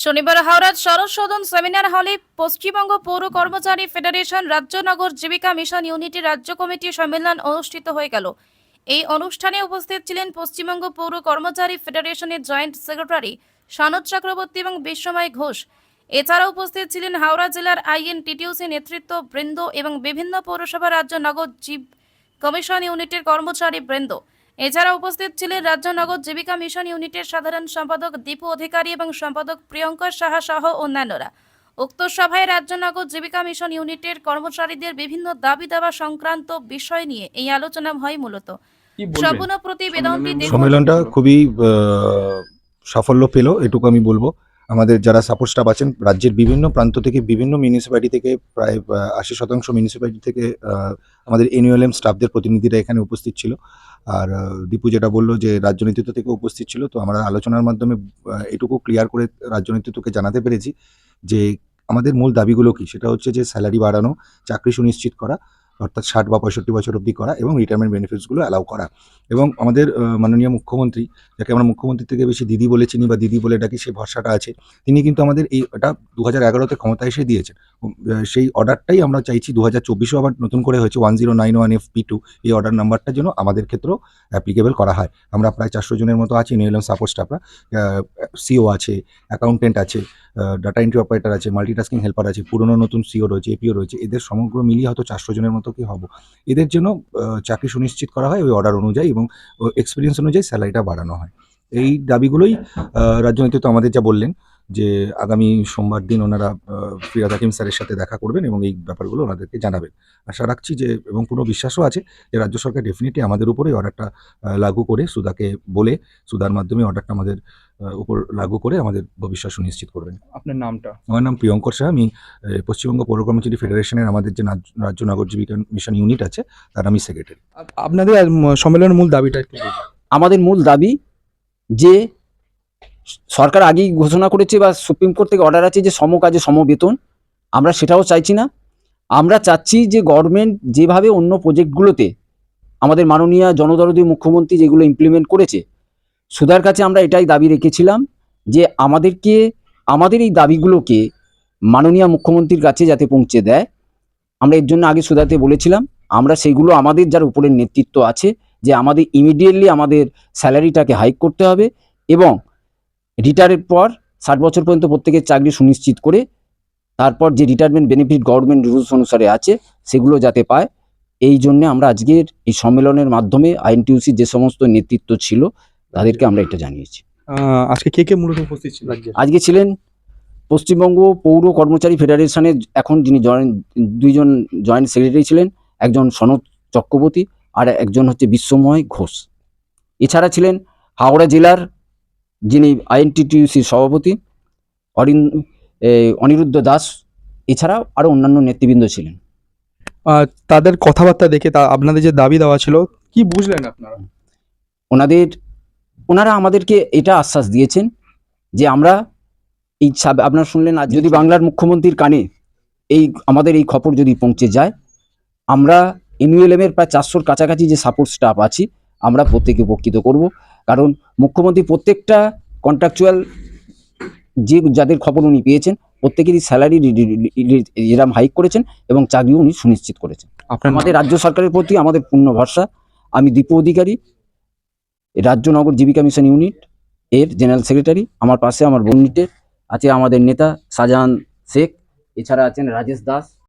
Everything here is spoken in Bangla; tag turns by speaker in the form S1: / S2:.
S1: শনিবার হাওড়ার শরৎ সদন সেমিনার হলে পশ্চিমবঙ্গ পৌর কর্মচারী ফেডারেশন রাজ্য নগর জীবিকা মিশন ইউনিটি রাজ্য কমিটি সম্মেলন অনুষ্ঠিত হয়ে গেল। এই অনুষ্ঠানে উপস্থিত ছিলেন পশ্চিমবঙ্গ পৌর কর্মচারী ফেডারেশনের জয়েন্ট সেক্রেটারি সনদ চক্রবর্তী এবং বিশ্বময় ঘোষ। এছাড়া উপস্থিত ছিলেন হাওড়া জেলার আইএনটিটিউসি নেতৃত্ব বৃন্দ এবং বিভিন্ন পৌরসভা রাজ্য নগর জীব কমিশন ইউনিটের কর্মচারী বৃন্দ। এছাড়া উপস্থিত ছিলেন রাজ্য নগর জীবিকা মিশন ইউনিটের সাধারণ সম্পাদক দীপু অধিকারী এবং সম্পাদক প্রিয়ঙ্কর সাহা সহ অন্যান্যরা। উক্ত সভায় রাজ্য নগর জীবিকা মিশন ইউনিটের কর্মচারীদের বিভিন্ন দাবি দাবা সংক্রান্ত বিষয় নিয়ে এই আলোচনা হয়। মূলত সম্পূর্ণ প্রতিবেদনটি দেখুন।
S2: সম্মেলনটা খুবই সাফল্য পেল, এটুকু আমি বলবো। আমাদের যারা সাপোর্ট স্টাফ আছেন রাজ্যের বিভিন্ন প্রান্ত থেকে, বিভিন্ন মিউনিসিপ্যালিটি থেকে, প্রায় 80% মিউনিসিপ্যালিটি থেকে আমাদের এনইউএলএম স্টাফদের প্রতিনিধিরা এখানে উপস্থিত ছিল। আর দীপু যেটা বললো যে রাজ্য নেতৃত্ব থেকে উপস্থিত ছিল, তো আমরা আলোচনার মাধ্যমে এটুকু ক্লিয়ার করে রাজ্য নেতৃত্বকে জানাতে পেরেছি যে আমাদের মূল দাবিগুলো কি। সেটা হচ্ছে যে স্যালারি বাড়ানো, চাকরি সুনিশ্চিত করা, অর্থাৎ 60 বা 65 বছর অবধি করা, এবং রিটায়ারমেন্ট বেনিফিটসগুলো অ্যালাউ করা। এবং আমাদের মাননীয় মুখ্যমন্ত্রী, যাকে আমরা মুখ্যমন্ত্রীর থেকে বেশি দিদি বলে চিনি বা দিদি বলে ডাকি, সেই ভরসাটা আছে। তিনি কিন্তু আমাদের এটা 2011-তে ক্ষমতায় এসে দিয়েছেন। সেই অর্ডারটাই আমরা চাইছি 2024-এও আবার নতুন করে হয়েছে 1091FP2, এই অর্ডার নাম্বারটা যেন আমাদের ক্ষেত্রেও অ্যাপ্লিকেবল করা হয়। আমরা প্রায় 400 জনের মতো আছি এনইউএলএম সাপোর্ট স্টাফরা। সিও আছে, অ্যাকাউন্টেন্ট আছে, ডাটা এন্ট্রি অপারেটর আছে, মাল্টিটাস্কিং হেল্পার আছে, পুরনো নতুন সিও রয়েছে, এপিও রয়েছে। এদের সমগ্র মিলিয়ে হয়তো 400 জনের মতো কি হব। এদের জন্য চাকরি সুনিশ্চিত করা হয় ওই অর্ডার অনুযায়ী, এবং এক্সপিরিয়েন্স অনুযায়ী স্যালারিটা বাড়ানো হয়। এই দাবিগুলোই রাজ্য নেতৃত্ব আমাদের যা বললেন যে আগামী সোমবার দিন ওনারা ফিরহাদ হাকিম স্যারের সাথে দেখা করবেন এবং এই ব্যাপারগুলো ওনাদেরকে জানাবেন। আশা রাখছি যে, এবং পুরো বিশ্বাসও আছে যে রাজ্য সরকার ডেফিনেটলি আমাদের উপরে অর্ডারটা লাগু করে, সুদাকে বলে সুদার মাধ্যমে অর্ডারটা আমাদের উপর লাগু করে আমাদের ভবিষ্যৎ সুনিশ্চিত করবেন।
S3: আপনার নামটা?
S2: আমার নাম প্রিয়ঙ্কর সাহা। আমি পশ্চিমবঙ্গ পৌর কর্মচারী ফেডারেশনের আমাদের যে রাজ্য নগর জীবিকা মিশন ইউনিট আছে তার আমি সেক্রেটারি।
S3: আপনাদের সম্মেলনের মূল দাবিটা একটু বলুন।
S4: আমাদের মূল দাবি যে সরকার আগেই ঘোষণা করেছে বা সুপ্রিম কোর্ট থেকে অর্ডার আছে যে সম কাজে সম বেতন। আমরা সেটাও চাইছি না। আমরা চাচ্ছি যে গভর্নমেন্ট যেভাবে অন্য প্রজেক্টগুলোতে আমাদের মাননীয় জনদরদী মুখ্যমন্ত্রী যেগুলো ইমপ্লিমেন্ট করেছে, সুধার কাছে আমরা এটাই দাবি রেখেছিলাম যে আমাদের এই দাবিগুলোকে মাননীয় মুখ্যমন্ত্রীর কাছে যাতে পৌঁছে দেয়। আমরা এর জন্য আগে সুধাতে বলেছিলাম আমরা সেইগুলো আমাদের যার উপরের নেতৃত্ব আছে যে আমাদের ইমিডিয়েটলি আমাদের স্যালারিটাকে হাইক করতে হবে, এবং রিটায়ারের পর 60 বছর পর্যন্ত প্রত্যেকের চাকরি সুনিশ্চিত করে তারপর যে রিটায়ারমেন্ট বেনিফিট গভর্নমেন্ট রুলস অনুসারে আছে সেগুলো যাতে পায়। এই জন্য আমরা আজকের এই সম্মেলনের মাধ্যমে আইএনটিইউসি যে সমস্ত নেতৃত্ব ছিল তাদেরকে আমরা এটা জানিয়েছি।
S3: আজকে কে কে মূলত উপস্থিত ছিল?
S4: আজকে ছিলেন পশ্চিমবঙ্গ পৌর কর্মচারী ফেডারেশনের এখন যিনি দুইজন জয়েন্ট সেক্রেটারি ছিলেন, একজন সনদ চক্রবর্তী আর একজন হচ্ছে বিশ্বময় ঘোষ। এছাড়া ছিলেন হাওড়া জেলার যিনি আইএনটিটিউসির সভাপতি অনিরুদ্ধ দাস। এছাড়াও আরও অন্যান্য নেতৃবৃন্দ ছিলেন।
S3: তাদের কথাবার্তা দেখে আপনাদের যে দাবি দেওয়া ছিল কি বুঝলেন আপনারা?
S4: ওনারা আমাদেরকে এটা আশ্বাস দিয়েছেন যে আমরা এই আপনারা শুনলেন, আজ যদি বাংলার মুখ্যমন্ত্রীর কানে আমাদের এই খবর যদি পৌঁছে যায়, আমরা এনইউএলএম এর প্রায় 400-র কাছাকাছি যে সাপোর্ট স্টাফ আছি আমরা প্রত্যেকে উপকৃত করব। কারণ মুখ্যমন্ত্রী প্রত্যেকটা কন্ট্রাকচুয়াল যাদের খবর উনি পেয়েছেন প্রত্যেকেরই স্যালারি এরম হাইক করেছেন এবং চাকরিও উনি সুনিশ্চিত করেছেন। আমাদের রাজ্য সরকারের প্রতি আমাদের পূর্ণ ভরসা। আমি দীপু অধিকারী, রাজ্য নগর জীবিকা মিশন ইউনিট এর জেনারেল সেক্রেটারি। আমার পাশে আমার ইউনিটের আছে আমাদের নেতা শাহজাহান শেখ, এছাড়া আছেন রাজেশ দাস,